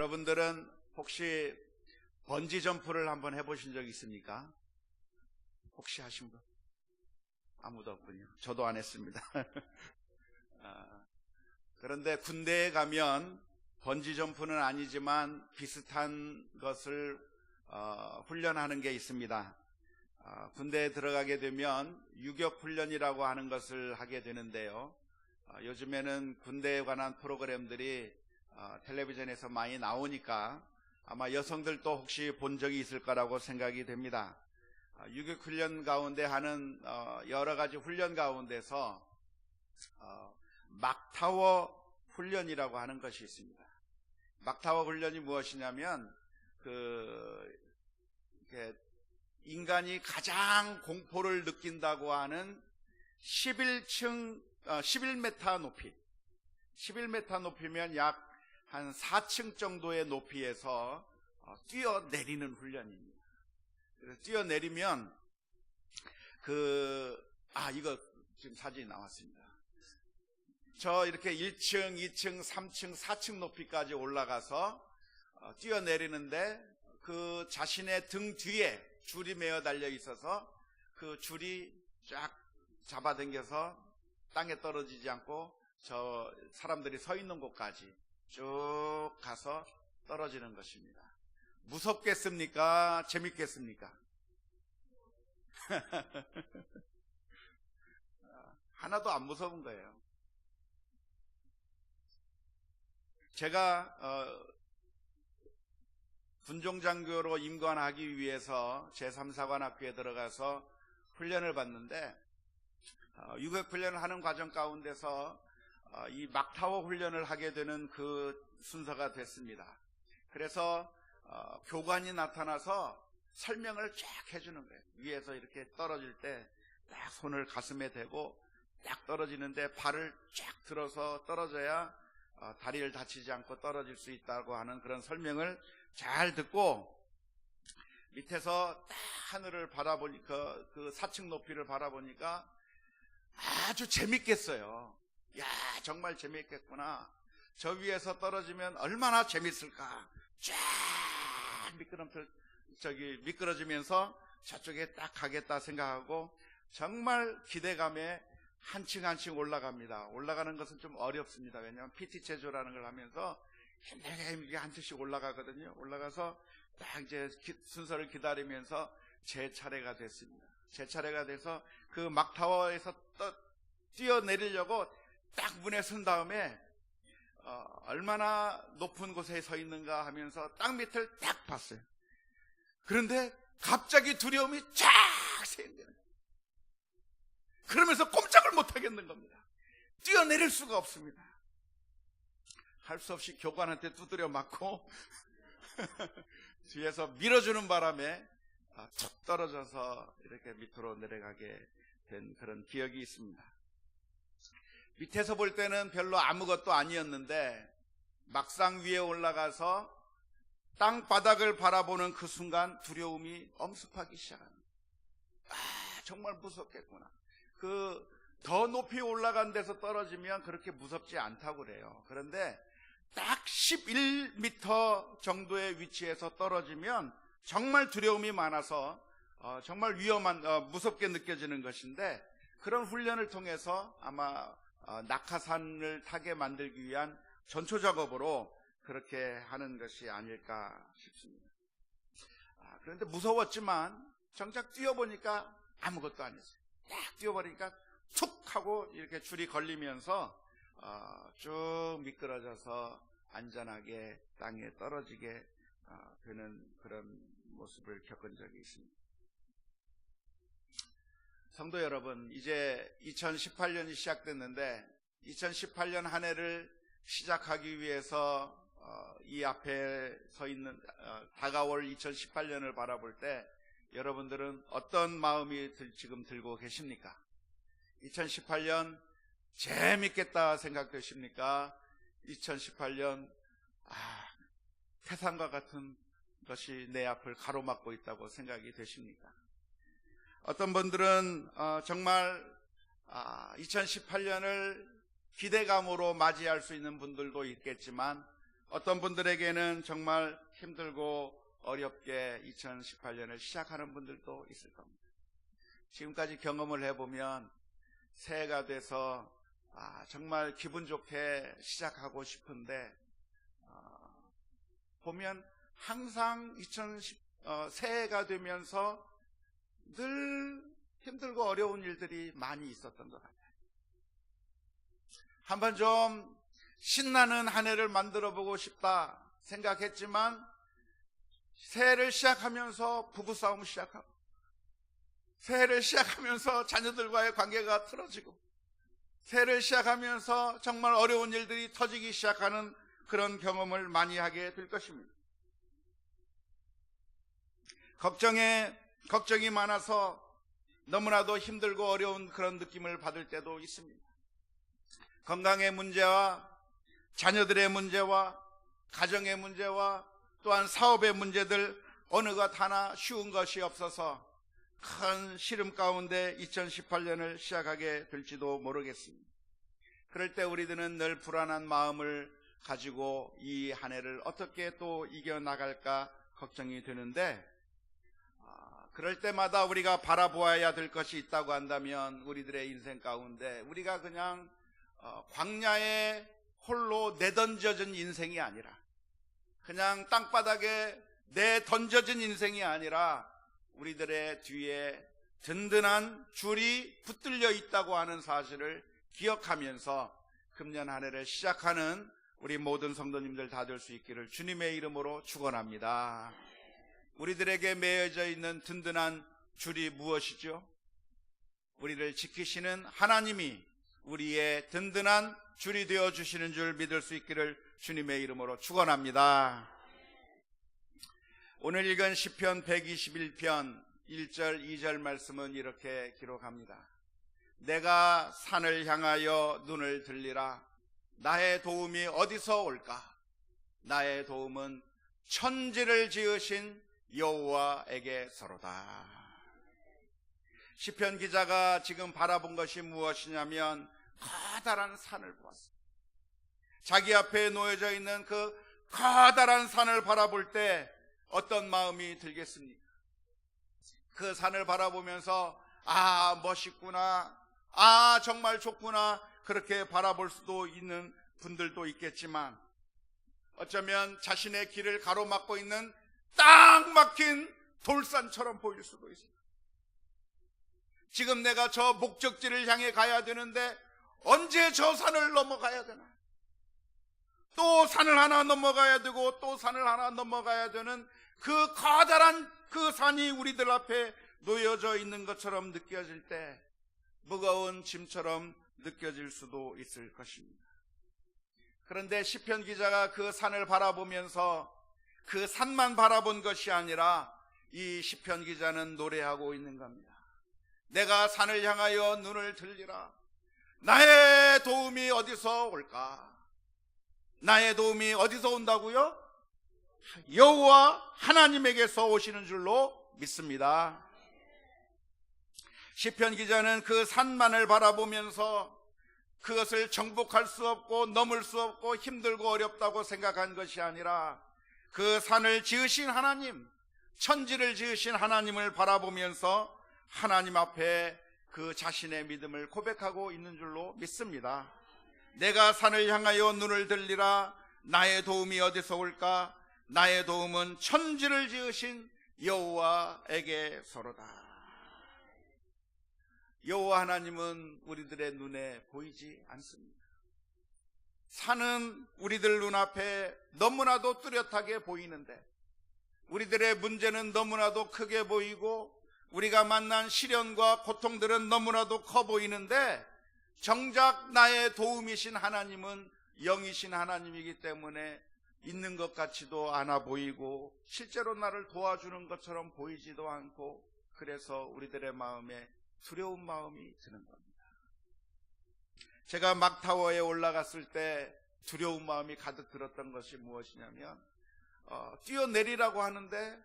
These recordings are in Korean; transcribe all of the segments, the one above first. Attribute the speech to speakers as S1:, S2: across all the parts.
S1: 여러분들은 혹시 번지 점프를 한번 해보신 적 있습니까? 혹시 하신 분? 아무도 없군요. 저도 안 했습니다. 그런데 군대에 가면 번지 점프는 아니지만 비슷한 것을 훈련하는 게 있습니다. 군대에 들어가게 되면 유격 훈련이라고 하는 것을 하게 되는데요. 요즘에는 군대에 관한 프로그램들이 텔레비전에서 많이 나오니까 아마 여성들도 혹시 본 적이 있을 거라고 생각이 됩니다. 유격 훈련 가운데 하는 여러 가지 훈련 가운데서 막타워 훈련이라고 하는 것이 있습니다. 막타워 훈련이 무엇이냐면 인간이 가장 공포를 느낀다고 하는 11m 높이, 11m 높이면 약 한 4층 정도의 높이에서 뛰어내리는 훈련입니다. 그래서 뛰어내리면 이거 지금 사진이 나왔습니다. 저 이렇게 1층, 2층, 3층, 4층 높이까지 올라가서 뛰어내리는데 그 자신의 등 뒤에 줄이 매어 달려 있어서 그 줄이 쫙 잡아당겨서 땅에 떨어지지 않고 저 사람들이 서 있는 곳까지 쭉 가서 떨어지는 것입니다. 무섭겠습니까? 재밌겠습니까? 하나도 안 무서운 거예요. 제가 군종장교로 임관하기 위해서 제3사관학교에 들어가서 훈련을 받는데 유격 훈련을 하는 과정 가운데서 이 막타워 훈련을 하게 되는 그 순서가 됐습니다. 그래서 교관이 나타나서 설명을 쫙 해주는 거예요. 위에서 이렇게 떨어질 때 딱 손을 가슴에 대고 딱 떨어지는데 발을 쫙 들어서 떨어져야 다리를 다치지 않고 떨어질 수 있다고 하는 그런 설명을 잘 듣고 밑에서 딱 하늘을 바라보니까 그 4층 높이를 바라보니까 아주 재밌겠어요. 야, 정말 재밌겠구나. 저 위에서 떨어지면 얼마나 재밌을까. 쫙 미끄러지면서 저쪽에 딱 가겠다 생각하고 정말 기대감에 한 층 한 층 올라갑니다. 올라가는 것은 좀 어렵습니다. 왜냐하면 PT 체조라는 걸 하면서 힘들게 한 층씩 올라가거든요. 올라가서 딱 이제 순서를 기다리면서 제 차례가 됐습니다. 제 차례가 돼서 그 막타워에서 뛰어내리려고 딱 문에 선 다음에 얼마나 높은 곳에 서 있는가 하면서 땅 밑을 딱 봤어요. 그런데 갑자기 두려움이 쫙 생기는 거예요. 그러면서 꼼짝을 못 하겠는 겁니다. 뛰어내릴 수가 없습니다. 할 수 없이 교관한테 두드려 맞고 뒤에서 밀어주는 바람에 툭 떨어져서 이렇게 밑으로 내려가게 된 그런 기억이 있습니다. 밑에서 볼 때는 별로 아무것도 아니었는데 막상 위에 올라가서 땅바닥을 바라보는 그 순간 두려움이 엄습하기 시작합니다. 정말 무섭겠구나. 더 높이 올라간 데서 떨어지면 그렇게 무섭지 않다고 그래요. 그런데 딱 11m 정도의 위치에서 떨어지면 정말 두려움이 많아서 정말 무섭게 느껴지는 것인데 그런 훈련을 통해서 아마 낙하산을 타게 만들기 위한 전초 작업으로 그렇게 하는 것이 아닐까 싶습니다. 그런데 무서웠지만 정작 뛰어보니까 아무것도 아니었어요. 딱 뛰어버리니까 툭 하고 이렇게 줄이 걸리면서 쭉 미끄러져서 안전하게 땅에 떨어지게 되는 그런 모습을 겪은 적이 있습니다. 성도 여러분, 이제 2018년이 시작됐는데 2018년 한 해를 시작하기 위해서 이 앞에 서 있는 다가올 2018년을 바라볼 때 여러분들은 어떤 마음이 지금 들고 계십니까? 2018년 재밌겠다 생각되십니까? 2018년 태산과 같은 것이 내 앞을 가로막고 있다고 생각이 되십니까? 어떤 분들은 정말 2018년을 기대감으로 맞이할 수 있는 분들도 있겠지만 어떤 분들에게는 정말 힘들고 어렵게 2018년을 시작하는 분들도 있을 겁니다. 지금까지 경험을 해보면 새해가 돼서 정말 기분 좋게 시작하고 싶은데 보면 항상 새해가 되면서 늘 힘들고 어려운 일들이 많이 있었던 것 같아요. 한번 좀 신나는 한 해를 만들어보고 싶다 생각했지만 새해를 시작하면서 부부싸움을 시작하고 새해를 시작하면서 자녀들과의 관계가 틀어지고 새해를 시작하면서 정말 어려운 일들이 터지기 시작하는 그런 경험을 많이 하게 될 것입니다. 걱정이 많아서 너무나도 힘들고 어려운 그런 느낌을 받을 때도 있습니다. 건강의 문제와 자녀들의 문제와 가정의 문제와 또한 사업의 문제들 어느 것 하나 쉬운 것이 없어서 큰 시름 가운데 2018년을 시작하게 될지도 모르겠습니다. 그럴 때 우리들은 늘 불안한 마음을 가지고 이 한 해를 어떻게 또 이겨나갈까 걱정이 되는데 그럴 때마다 우리가 바라보아야 될 것이 있다고 한다면 우리들의 인생 가운데 우리가 그냥 광야에 홀로 내던져진 인생이 아니라 그냥 땅바닥에 내던져진 인생이 아니라 우리들의 뒤에 든든한 줄이 붙들려 있다고 하는 사실을 기억하면서 금년 한 해를 시작하는 우리 모든 성도님들 다 될 수 있기를 주님의 이름으로 축원합니다. 우리들에게 매여져 있는 든든한 줄이 무엇이죠? 우리를 지키시는 하나님이 우리의 든든한 줄이 되어주시는 줄 믿을 수 있기를 주님의 이름으로 축원합니다. 오늘 읽은 시편 121편 1절 2절 말씀은 이렇게 기록합니다. 내가 산을 향하여 눈을 들리라. 나의 도움이 어디서 올까? 나의 도움은 천지를 지으신 여호와에게서로다. 시편 기자가 지금 바라본 것이 무엇이냐면 커다란 산을 보았습니다. 자기 앞에 놓여져 있는 그 커다란 산을 바라볼 때 어떤 마음이 들겠습니까? 그 산을 바라보면서 멋있구나, 정말 좋구나 그렇게 바라볼 수도 있는 분들도 있겠지만 어쩌면 자신의 길을 가로막고 있는 딱 막힌 돌산처럼 보일 수도 있습니다. 지금 내가 저 목적지를 향해 가야 되는데 언제 저 산을 넘어가야 되나? 또 산을 하나 넘어가야 되고 또 산을 하나 넘어가야 되는 그 커다란 그 산이 우리들 앞에 놓여져 있는 것처럼 느껴질 때 무거운 짐처럼 느껴질 수도 있을 것입니다. 그런데 시편 기자가 그 산을 바라보면서 그 산만 바라본 것이 아니라 이 시편 기자는 노래하고 있는 겁니다. 내가 산을 향하여 눈을 들리라. 나의 도움이 어디서 올까? 나의 도움이 어디서 온다고요? 여호와 하나님에게서 오시는 줄로 믿습니다. 시편 기자는 그 산만을 바라보면서 그것을 정복할 수 없고 넘을 수 없고 힘들고 어렵다고 생각한 것이 아니라 그 산을 지으신 하나님, 천지를 지으신 하나님을 바라보면서 하나님 앞에 그 자신의 믿음을 고백하고 있는 줄로 믿습니다. 내가 산을 향하여 눈을 들리라. 나의 도움이 어디서 올까? 나의 도움은 천지를 지으신 여호와에게서로다. 여호와 하나님은 우리들의 눈에 보이지 않습니다. 산은 우리들 눈앞에 너무나도 뚜렷하게 보이는데 우리들의 문제는 너무나도 크게 보이고 우리가 만난 시련과 고통들은 너무나도 커 보이는데 정작 나의 도움이신 하나님은 영이신 하나님이기 때문에 있는 것 같지도 않아 보이고 실제로 나를 도와주는 것처럼 보이지도 않고 그래서 우리들의 마음에 두려운 마음이 드는 겁니다. 제가 막타워에 올라갔을 때 두려운 마음이 가득 들었던 것이 무엇이냐면 뛰어내리라고 하는데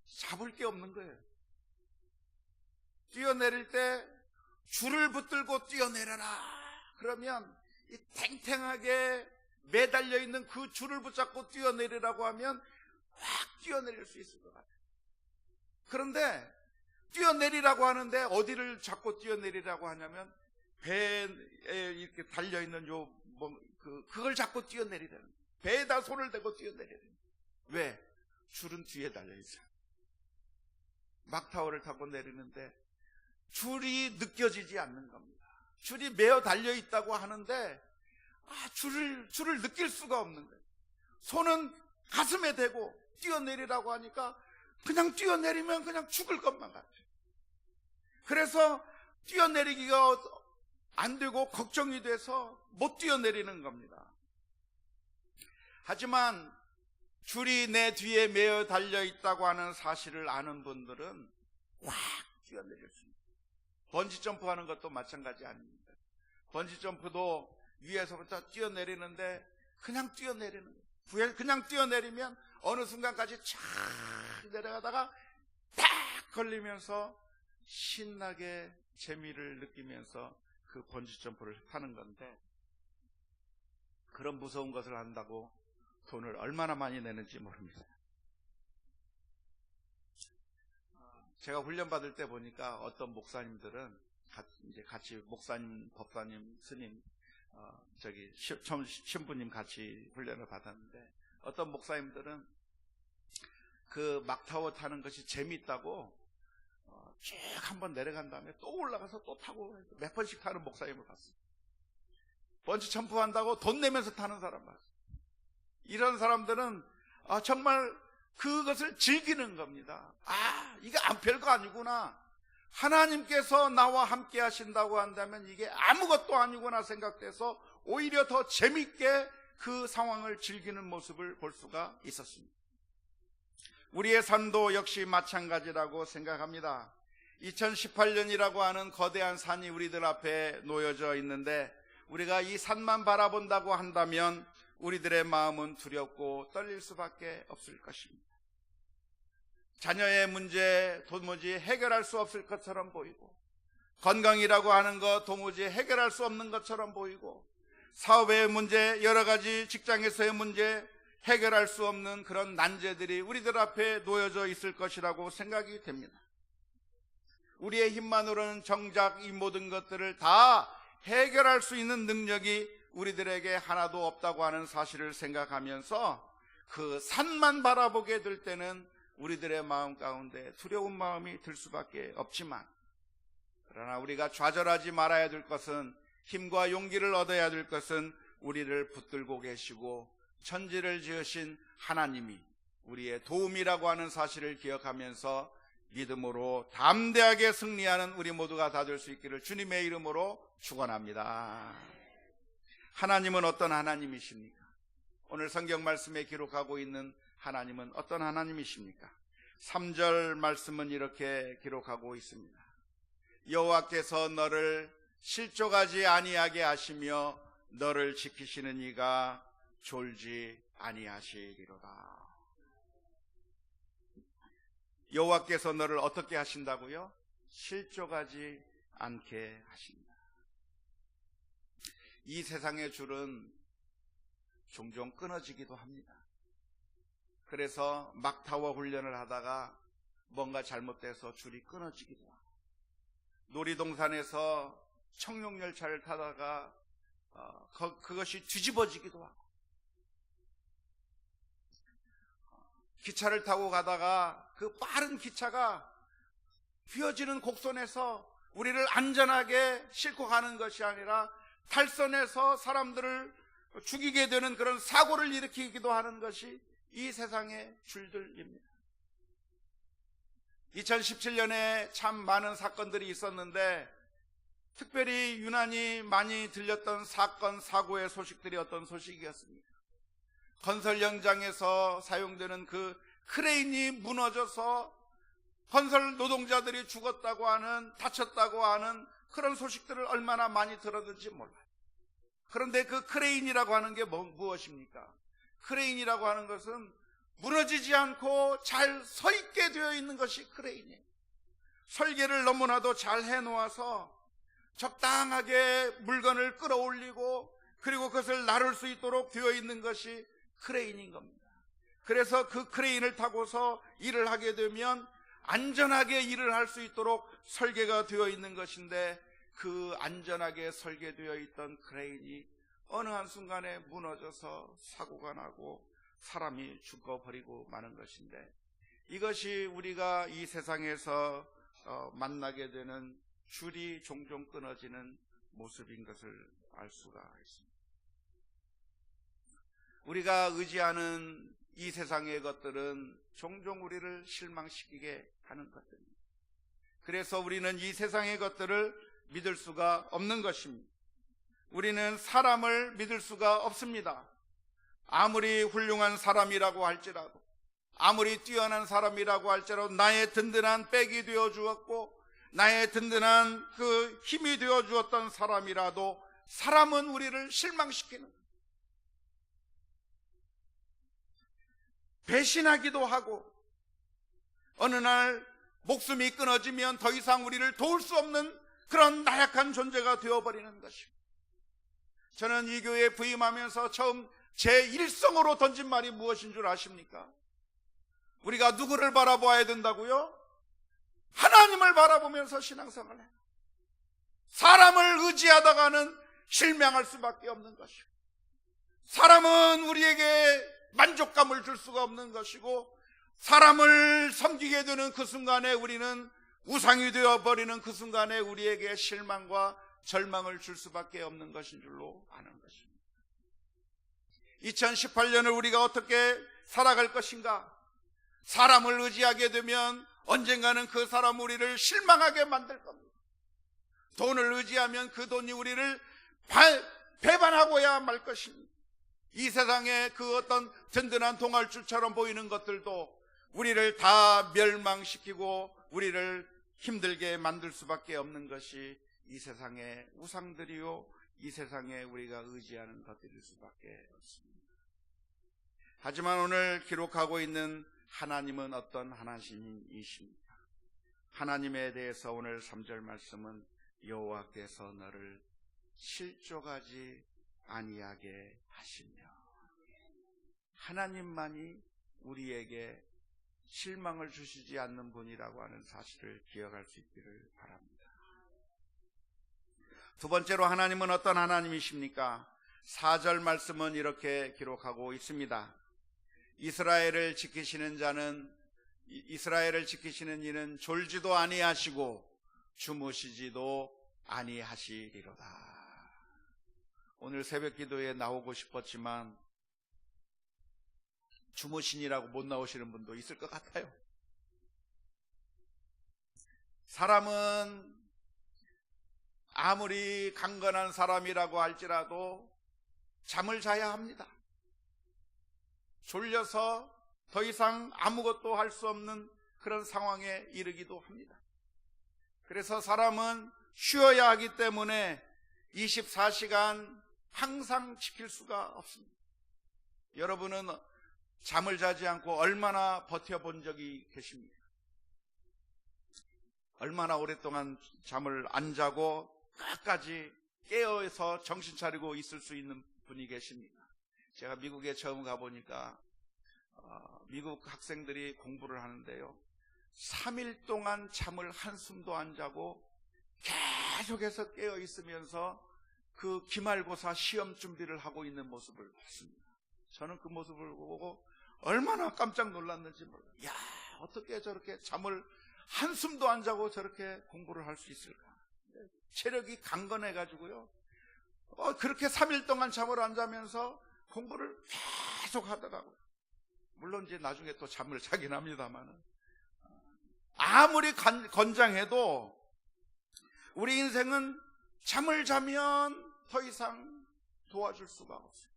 S1: 잡을 게 없는 거예요. 뛰어내릴 때 줄을 붙들고 뛰어내려라 그러면 이 탱탱하게 매달려 있는 그 줄을 붙잡고 뛰어내리라고 하면 확 뛰어내릴 수 있을 것 같아요. 그런데 뛰어내리라고 하는데 어디를 잡고 뛰어내리라고 하냐면 배에 이렇게 달려있는 그걸 잡고 뛰어내리라는 거예요. 배에다 손을 대고 뛰어내리라는 거예요. 왜? 줄은 뒤에 달려있어요. 막타워를 타고 내리는데 줄이 느껴지지 않는 겁니다. 줄이 매어 달려있다고 하는데 줄을 느낄 수가 없는 거예요. 손은 가슴에 대고 뛰어내리라고 하니까 그냥 뛰어내리면 그냥 죽을 것만 같아요. 그래서 뛰어내리기가 안 되고 걱정이 돼서 못 뛰어내리는 겁니다. 하지만 줄이 내 뒤에 매어 달려있다고 하는 사실을 아는 분들은 확 뛰어내릴 수 있습니다. 번지점프 하는 것도 마찬가지 아닙니다. 번지점프도 위에서부터 뛰어내리는데 그냥 뛰어내리는 거예요. 그냥 뛰어내리면 어느 순간까지 쫙 내려가다가 딱 걸리면서 신나게 재미를 느끼면서 그 번지점프를 타는 건데, 그런 무서운 것을 한다고 돈을 얼마나 많이 내는지 모릅니다. 제가 훈련받을 때 보니까 어떤 목사님들은 이제 같이 목사님, 법사님, 스님, 신부님 같이 훈련을 받았는데, 어떤 목사님들은 그 막타워 타는 것이 재미있다고 쭉 한번 내려간 다음에 또 올라가서 또 타고 몇 번씩 타는 목사님을 봤어요. 번지 점프한다고 돈 내면서 타는 사람 봤어요. 이런 사람들은 정말 그것을 즐기는 겁니다. 이게 별거 아니구나. 하나님께서 나와 함께 하신다고 한다면 이게 아무것도 아니구나 생각돼서 오히려 더 재밌게 그 상황을 즐기는 모습을 볼 수가 있었습니다. 우리의 삶도 역시 마찬가지라고 생각합니다. 2018년이라고 하는 거대한 산이 우리들 앞에 놓여져 있는데, 우리가 이 산만 바라본다고 한다면 우리들의 마음은 두렵고 떨릴 수밖에 없을 것입니다. 자녀의 문제 도무지 해결할 수 없을 것처럼 보이고, 건강이라고 하는 것 도무지 해결할 수 없는 것처럼 보이고, 사업의 문제, 여러 가지 직장에서의 문제, 해결할 수 없는 그런 난제들이 우리들 앞에 놓여져 있을 것이라고 생각이 됩니다. 우리의 힘만으로는 정작 이 모든 것들을 다 해결할 수 있는 능력이 우리들에게 하나도 없다고 하는 사실을 생각하면서 그 산만 바라보게 될 때는 우리들의 마음 가운데 두려운 마음이 들 수밖에 없지만, 그러나 우리가 좌절하지 말아야 될 것은, 힘과 용기를 얻어야 될 것은 우리를 붙들고 계시고 천지를 지으신 하나님이 우리의 도움이라고 하는 사실을 기억하면서 믿음으로 담대하게 승리하는 우리 모두가 다 될 수 있기를 주님의 이름으로 축원합니다. 하나님은 어떤 하나님이십니까? 오늘 성경 말씀에 기록하고 있는 하나님은 어떤 하나님이십니까? 3절 말씀은 이렇게 기록하고 있습니다. 여호와께서 너를 실족하지 아니하게 하시며 너를 지키시는 이가 졸지 아니하시리로다. 여호와께서 너를 어떻게 하신다고요? 실족하지 않게 하십니다. 이 세상의 줄은 종종 끊어지기도 합니다. 그래서 막타워 훈련을 하다가 뭔가 잘못돼서 줄이 끊어지기도 하고, 놀이동산에서 청룡열차를 타다가 그것이 뒤집어지기도 하고, 기차를 타고 가다가 그 빠른 기차가 휘어지는 곡선에서 우리를 안전하게 싣고 가는 것이 아니라 탈선해서 사람들을 죽이게 되는 그런 사고를 일으키기도 하는 것이 이 세상의 줄들입니다. 2017년에 참 많은 사건들이 있었는데, 특별히 유난히 많이 들렸던 사건, 사고의 소식들이 어떤 소식이었습니까? 건설 현장에서 사용되는 그 크레인이 무너져서 건설 노동자들이 죽었다고 하는, 다쳤다고 하는 그런 소식들을 얼마나 많이 들었는지 몰라요. 그런데 그 크레인이라고 하는 게 무엇입니까? 크레인이라고 하는 것은 무너지지 않고 잘 서 있게 되어 있는 것이 크레인이에요. 설계를 너무나도 잘 해놓아서 적당하게 물건을 끌어올리고 그리고 그것을 나를 수 있도록 되어 있는 것이 크레인인 겁니다. 그래서 그 크레인을 타고서 일을 하게 되면 안전하게 일을 할 수 있도록 설계가 되어 있는 것인데, 그 안전하게 설계되어 있던 크레인이 어느 한순간에 무너져서 사고가 나고 사람이 죽어버리고 마는 것인데, 이것이 우리가 이 세상에서 만나게 되는 줄이 종종 끊어지는 모습인 것을 알 수가 있습니다. 우리가 의지하는 이 세상의 것들은 종종 우리를 실망시키게 하는 것들입니다. 그래서 우리는 이 세상의 것들을 믿을 수가 없는 것입니다. 우리는 사람을 믿을 수가 없습니다. 아무리 훌륭한 사람이라고 할지라도, 아무리 뛰어난 사람이라고 할지라도, 나의 든든한 백이 되어 주었고 나의 든든한 그 힘이 되어 주었던 사람이라도 사람은 우리를 실망시키는, 배신하기도 하고, 어느 날 목숨이 끊어지면 더 이상 우리를 도울 수 없는 그런 나약한 존재가 되어버리는 것입니다. 저는 이 교회에 부임하면서 처음 제 일성으로 던진 말이 무엇인 줄 아십니까? 우리가 누구를 바라보아야 된다고요? 하나님을 바라보면서 신앙생활을 해요. 사람을 의지하다가는 실망할 수밖에 없는 것이고, 사람은 우리에게 만족감을 줄 수가 없는 것이고, 사람을 섬기게 되는 그 순간에 우리는 우상이 되어버리는 그 순간에 우리에게 실망과 절망을 줄 수밖에 없는 것인 줄로 아는 것입니다. 2018년을 우리가 어떻게 살아갈 것인가? 사람을 의지하게 되면 언젠가는 그 사람 우리를 실망하게 만들 겁니다. 돈을 의지하면 그 돈이 우리를 배반하고야 말 것입니다. 이 세상에 그 어떤 든든한 동아줄처럼 보이는 것들도 우리를 다 멸망시키고 우리를 힘들게 만들 수밖에 없는 것이 이 세상의 우상들이요, 이 세상에 우리가 의지하는 것들일 수밖에 없습니다. 하지만 오늘 기록하고 있는 하나님은 어떤 하나님이십니까? 하나님에 대해서 오늘 3절 말씀은 여호와께서 너를 실족하지 아니하게 하시며, 하나님만이 우리에게 실망을 주시지 않는 분이라고 하는 사실을 기억할 수 있기를 바랍니다. 두 번째로 하나님은 어떤 하나님이십니까? 4절 말씀은 이렇게 기록하고 있습니다. 이스라엘을 지키시는 이는 졸지도 아니하시고 주무시지도 아니하시리로다. 오늘 새벽 기도에 나오고 싶었지만 주무신이라고 못 나오시는 분도 있을 것 같아요. 사람은 아무리 강건한 사람이라고 할지라도 잠을 자야 합니다. 졸려서 더 이상 아무것도 할 수 없는 그런 상황에 이르기도 합니다. 그래서 사람은 쉬어야 하기 때문에 24시간 항상 지킬 수가 없습니다. 여러분은 잠을 자지 않고 얼마나 버텨본 적이 계십니까? 얼마나 오랫동안 잠을 안 자고 끝까지 깨어서 정신 차리고 있을 수 있는 분이 계십니까? 제가 미국에 처음 가보니까 미국 학생들이 공부를 하는데요, 3일 동안 잠을 한숨도 안 자고 계속해서 깨어 있으면서 그 기말고사 시험 준비를 하고 있는 모습을 봤습니다. 저는 그 모습을 보고 얼마나 깜짝 놀랐는지 몰라요. 야, 어떻게 저렇게 잠을 한숨도 안 자고 저렇게 공부를 할 수 있을까? 체력이 강건해가지고요, 그렇게 3일 동안 잠을 안 자면서 공부를 계속 하더라고요. 물론 이제 나중에 또 잠을 자긴 합니다만, 아무리 건장해도 우리 인생은 잠을 자면 더 이상 도와줄 수가 없어요.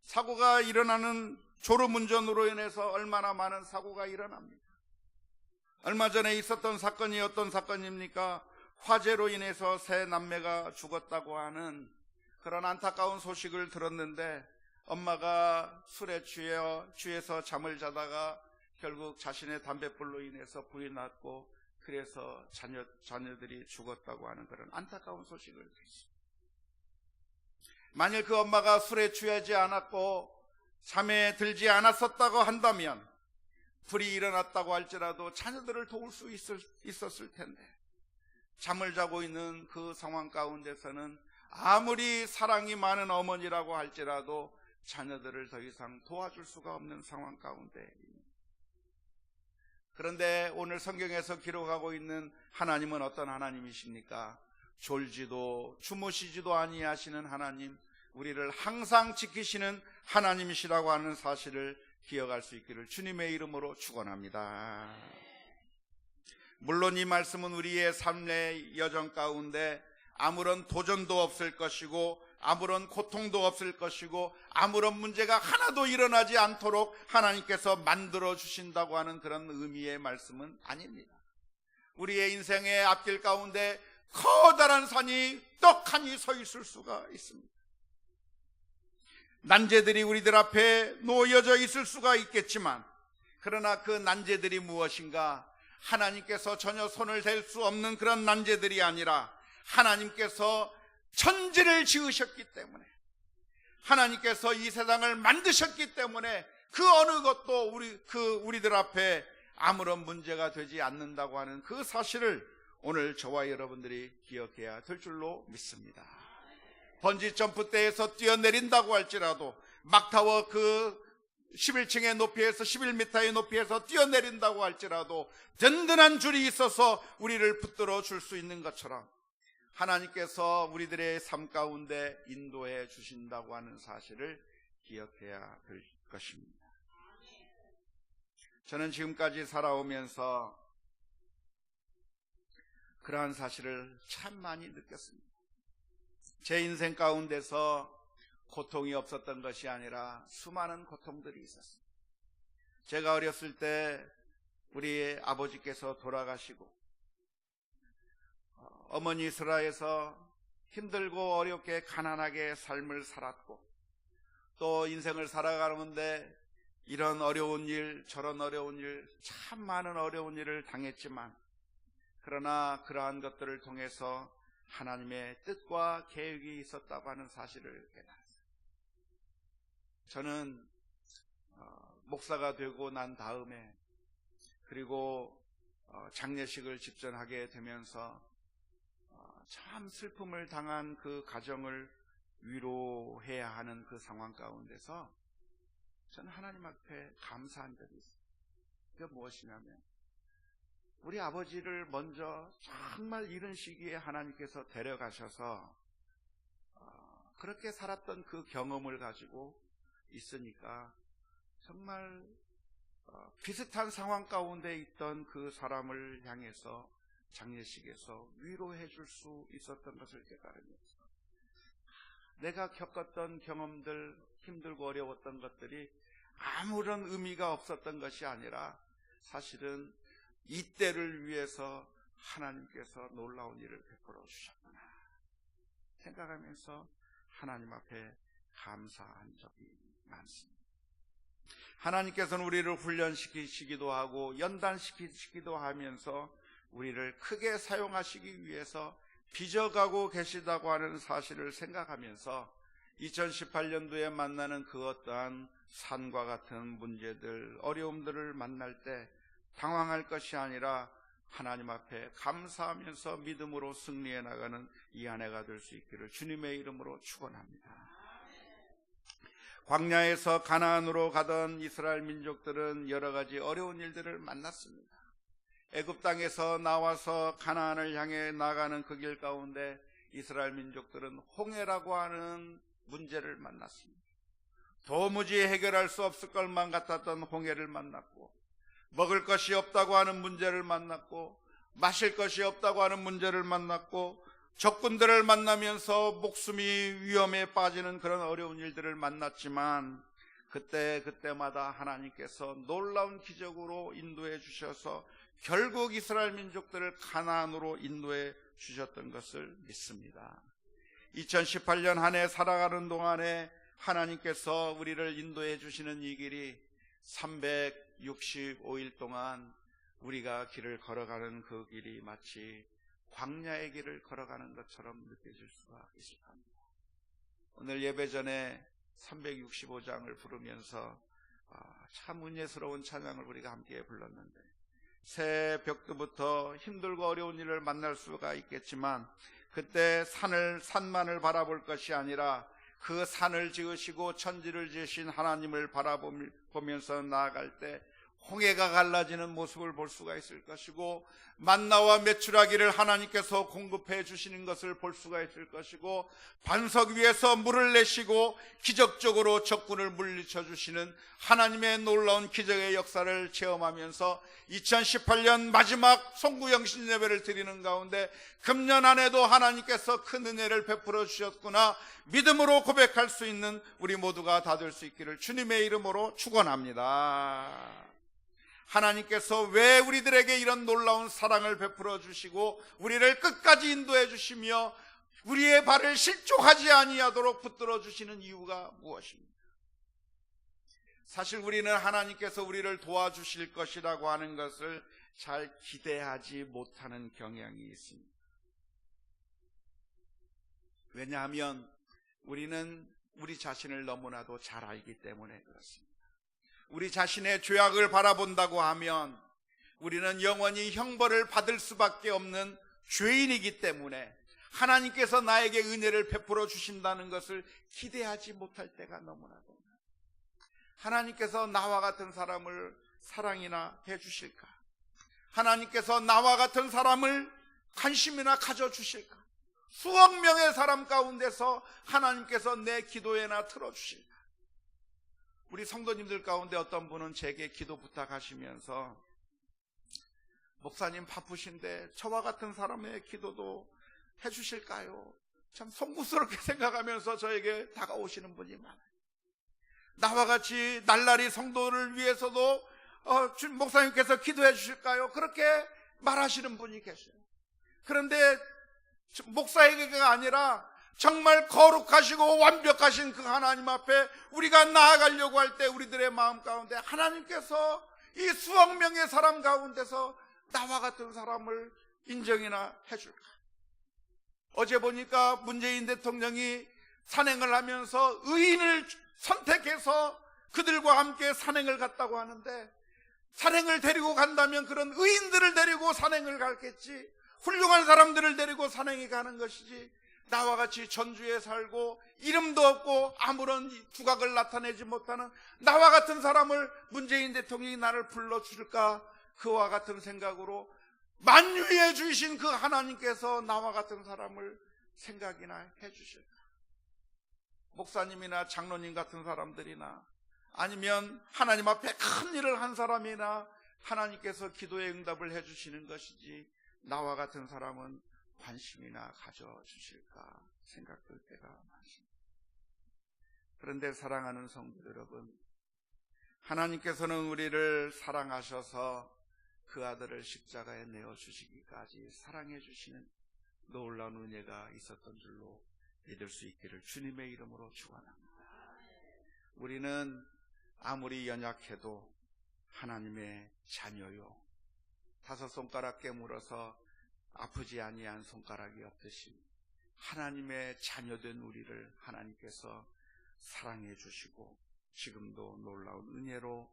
S1: 사고가 일어나는 졸음운전으로 인해서 얼마나 많은 사고가 일어납니다. 얼마 전에 있었던 사건이 어떤 사건입니까? 화재로 인해서 세 남매가 죽었다고 하는 그런 안타까운 소식을 들었는데, 엄마가 술에 취해서 잠을 자다가 결국 자신의 담뱃불로 인해서 불이 났고, 그래서 자녀들이 죽었다고 하는 그런 안타까운 소식을 들었습니다. 만일 그 엄마가 술에 취하지 않았고 잠에 들지 않았었다고 한다면, 불이 일어났다고 할지라도 자녀들을 도울 수 있었을 텐데, 잠을 자고 있는 그 상황 가운데서는 아무리 사랑이 많은 어머니라고 할지라도 자녀들을 더 이상 도와줄 수가 없는 상황 가운데. 그런데 오늘 성경에서 기록하고 있는 하나님은 어떤 하나님이십니까? 졸지도 주무시지도 아니하시는 하나님, 우리를 항상 지키시는 하나님이시라고 하는 사실을 기억할 수 있기를 주님의 이름으로 축원합니다. 물론 이 말씀은 우리의 삶의 여정 가운데 아무런 도전도 없을 것이고 아무런 고통도 없을 것이고 아무런 문제가 하나도 일어나지 않도록 하나님께서 만들어 주신다고 하는 그런 의미의 말씀은 아닙니다. 우리의 인생의 앞길 가운데 커다란 산이 떡하니 서 있을 수가 있습니다. 난제들이 우리들 앞에 놓여져 있을 수가 있겠지만, 그러나 그 난제들이 무엇인가? 하나님께서 전혀 손을 댈 수 없는 그런 난제들이 아니라 하나님께서 천지를 지으셨기 때문에, 하나님께서 이 세상을 만드셨기 때문에 그 어느 것도 우리들 앞에 아무런 문제가 되지 않는다고 하는 그 사실을 오늘 저와 여러분들이 기억해야 될 줄로 믿습니다. 번지 점프 대에서 뛰어내린다고 할지라도, 막타워 그 11층의 높이에서 11m의 높이에서 뛰어내린다고 할지라도 든든한 줄이 있어서 우리를 붙들어 줄 수 있는 것처럼 하나님께서 우리들의 삶 가운데 인도해 주신다고 하는 사실을 기억해야 될 것입니다. 저는 지금까지 살아오면서 그러한 사실을 참 많이 느꼈습니다. 제 인생 가운데서 고통이 없었던 것이 아니라 수많은 고통들이 있었습니다. 제가 어렸을 때 우리 아버지께서 돌아가시고 어머니 슬하에서 힘들고 어렵게 가난하게 삶을 살았고, 또 인생을 살아가는데 이런 어려운 일 저런 어려운 일, 참 많은 어려운 일을 당했지만, 그러나 그러한 것들을 통해서 하나님의 뜻과 계획이 있었다고 하는 사실을 깨달았어요. 저는 목사가 되고 난 다음에, 그리고 장례식을 집전하게 되면서 참 슬픔을 당한 그 가정을 위로해야 하는 그 상황 가운데서 저는 하나님 앞에 감사한 적이 있어요. 그게 무엇이냐면, 우리 아버지를 먼저 정말 이른 시기에 하나님께서 데려가셔서 그렇게 살았던 그 경험을 가지고 있으니까 정말 비슷한 상황 가운데 있던 그 사람을 향해서 장례식에서 위로해 줄 수 있었던 것을 깨달으면서, 내가 겪었던 경험들, 힘들고 어려웠던 것들이 아무런 의미가 없었던 것이 아니라 사실은 이때를 위해서 하나님께서 놀라운 일을 베풀어 주셨구나 생각하면서 하나님 앞에 감사한 적이 많습니다. 하나님께서는 우리를 훈련시키시기도 하고 연단시키시기도 하면서 우리를 크게 사용하시기 위해서 빚어가고 계시다고 하는 사실을 생각하면서 2018년도에 만나는 그 어떠한 산과 같은 문제들, 어려움들을 만날 때 당황할 것이 아니라 하나님 앞에 감사하면서 믿음으로 승리해 나가는 이 한 해가 될 수 있기를 주님의 이름으로 축원합니다. 광야에서 가나안으로 가던 이스라엘 민족들은 여러 가지 어려운 일들을 만났습니다. 애굽 땅에서 나와서 가나안을 향해 나가는 그 길 가운데 이스라엘 민족들은 홍해라고 하는 문제를 만났습니다. 도무지 해결할 수 없을 것만 같았던 홍해를 만났고, 먹을 것이 없다고 하는 문제를 만났고, 마실 것이 없다고 하는 문제를 만났고, 적군들을 만나면서 목숨이 위험에 빠지는 그런 어려운 일들을 만났지만, 그때마다 하나님께서 놀라운 기적으로 인도해 주셔서 결국 이스라엘 민족들을 가나안으로 인도해 주셨던 것을 믿습니다. 2018년 한 해 살아가는 동안에 하나님께서 우리를 인도해 주시는 이 길이 365일 동안 우리가 길을 걸어가는 그 길이 마치 광야의 길을 걸어가는 것처럼 느껴질 수가 있을 겁니다. 오늘 예배 전에 365장을 부르면서 참 은혜스러운 찬양을 우리가 함께 불렀는데, 새벽부터 힘들고 어려운 일을 만날 수가 있겠지만 그때 산만을 바라볼 것이 아니라 그 산을 지으시고 천지를 지으신 하나님을 바라보면서 나아갈 때 홍해가 갈라지는 모습을 볼 수가 있을 것이고, 만나와 메추라기를 하나님께서 공급해 주시는 것을 볼 수가 있을 것이고, 반석 위에서 물을 내시고 기적적으로 적군을 물리쳐 주시는 하나님의 놀라운 기적의 역사를 체험하면서 2018년 마지막 송구영신 예배를 드리는 가운데 금년 안에도 하나님께서 큰 은혜를 베풀어 주셨구나 믿음으로 고백할 수 있는 우리 모두가 다 될 수 있기를 주님의 이름으로 축원합니다. 하나님께서 왜 우리들에게 이런 놀라운 사랑을 베풀어 주시고 우리를 끝까지 인도해 주시며 우리의 발을 실족하지 아니하도록 붙들어 주시는 이유가 무엇입니까? 사실 우리는 하나님께서 우리를 도와주실 것이라고 하는 것을 잘 기대하지 못하는 경향이 있습니다. 왜냐하면 우리는 우리 자신을 너무나도 잘 알기 때문에 그렇습니다. 우리 자신의 죄악을 바라본다고 하면 우리는 영원히 형벌을 받을 수밖에 없는 죄인이기 때문에 하나님께서 나에게 은혜를 베풀어 주신다는 것을 기대하지 못할 때가 너무나도 많아요. 하나님께서 나와 같은 사람을 사랑이나 해주실까? 하나님께서 나와 같은 사람을 관심이나 가져주실까? 수억 명의 사람 가운데서 하나님께서 내 기도에나 틀어주실까? 우리 성도님들 가운데 어떤 분은 제게 기도 부탁하시면서, 목사님 바쁘신데 저와 같은 사람의 기도도 해주실까요? 참 송구스럽게 생각하면서 저에게 다가오시는 분이 많아요. 나와 같이 날라리 성도를 위해서도 목사님께서 기도해 주실까요? 그렇게 말하시는 분이 계세요. 그런데 목사에게가 아니라 정말 거룩하시고 완벽하신 그 하나님 앞에 우리가 나아가려고 할 때 우리들의 마음 가운데 하나님께서 이 수억 명의 사람 가운데서 나와 같은 사람을 인정이나 해줄까? 어제 보니까 문재인 대통령이 산행을 하면서 의인을 선택해서 그들과 함께 산행을 갔다고 하는데, 산행을 데리고 간다면 그런 의인들을 데리고 산행을 갔겠지, 훌륭한 사람들을 데리고 산행이 가는 것이지, 나와 같이 전주에 살고 이름도 없고 아무런 두각을 나타내지 못하는 나와 같은 사람을 문재인 대통령이 나를 불러줄까? 그와 같은 생각으로 만유해 주신 그 하나님께서 나와 같은 사람을 생각이나 해주실까? 목사님이나 장로님 같은 사람들이나 아니면 하나님 앞에 큰 일을 한 사람이나 하나님께서 기도의 응답을 해주시는 것이지, 나와 같은 사람은 관심이나 가져주실까 생각될 때가 많습니다. 그런데 사랑하는 성도 여러분, 하나님께서는 우리를 사랑하셔서 그 아들을 십자가에 내어주시기까지 사랑해 주시는 놀라운 은혜가 있었던 줄로 믿을 수 있기를 주님의 이름으로 축원합니다. 우리는 아무리 연약해도 하나님의 자녀요, 다섯 손가락 깨물어서 아프지 아니한 손가락이 없듯이 하나님의 자녀된 우리를 하나님께서 사랑해 주시고 지금도 놀라운 은혜로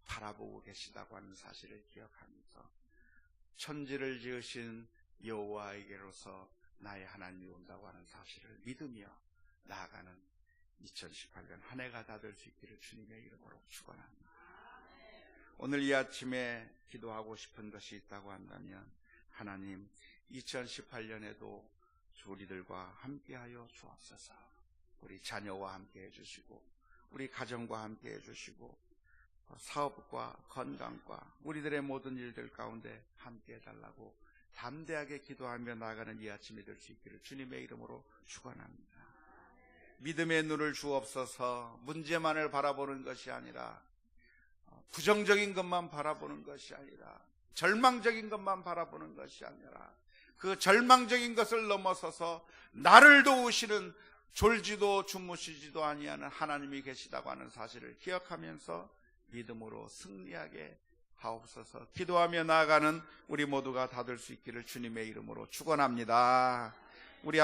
S1: 바라보고 계시다고 하는 사실을 기억하면서, 천지를 지으신 여호와에게로서 나의 하나님이 온다고 하는 사실을 믿으며 나아가는 2018년 한 해가 다 될 수 있기를 주님의 이름으로 축원합니다. 오늘 이 아침에 기도하고 싶은 것이 있다고 한다면, 하나님 2018년에도 우리들과 함께하여 주옵소서. 우리 자녀와 함께 해주시고 우리 가정과 함께 해주시고 사업과 건강과 우리들의 모든 일들 가운데 함께 해달라고 담대하게 기도하며 나아가는 이 아침이 될 수 있기를 주님의 이름으로 축원합니다. 믿음의 눈을 주옵소서. 문제만을 바라보는 것이 아니라, 부정적인 것만 바라보는 것이 아니라, 절망적인 것만 바라보는 것이 아니라, 그 절망적인 것을 넘어서서 나를 도우시는, 졸지도 주무시지도 아니하는 하나님이 계시다고 하는 사실을 기억하면서 믿음으로 승리하게 하옵소서. 기도하며 나아가는 우리 모두가 다 될 수 있기를 주님의 이름으로 축원합니다. 우리